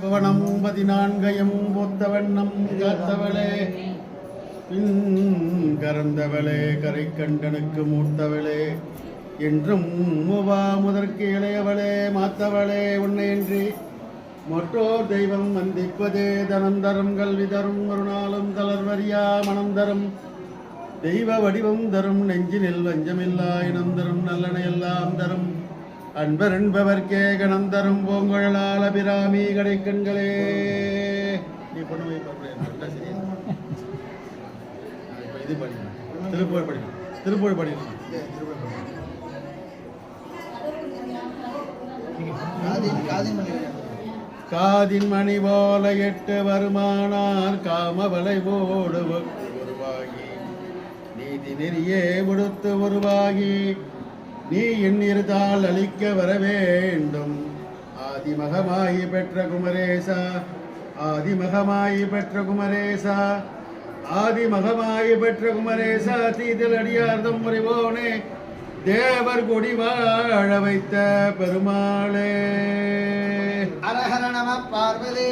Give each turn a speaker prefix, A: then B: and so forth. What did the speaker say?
A: பவனம் 14 ஒத்தவண்ணம் காத்தவளே பின் கறந்தவளே கரை கண்டனுக்கு மூத்தவளே என்றும் மூவா முதற்கு இளையவளே மாத்தவளே உன்னையின்றி மற்றோர் தெய்வம் வந்திப்பதே தனந்தரும் கல்வி தரும் ஒரு நாளும் தளர்வரியா மனம் தரும் தெய்வ வடிவம் தரும் நெஞ்சினில் வஞ்சமில்லா இனம் தரும் நல்லனை எல்லாம் தரும் அன்பர் என்பவர்க்கே கணம் தரும் பூங்குழலால் அபிராமி கடைக்கண்களே. நீ பொண்ணு போய் இது படிக்கணும், திருப்புகழ் படிக்கணும், திருப்புகழ் படிக்கணும். காதின் மணி போல 8 வருமானார் காமவலை போடு உருவாகி நீதி நெறியே உடுத்து உருவாகி நீ எண்ணிருந்தால் அளிக்க வர வேண்டும். ஆதிமகமாயி பெற்ற குமரேசா ஆதிமகமாயி பெற்ற குமரேசா ஆதிமகமாயி பெற்ற குமரேசா தீதில் அடியார்தம் முறைவோனே தேவர் கொடி வாழ வைத்த பெருமாளே.
B: ஹர ஹர நம பார்வதி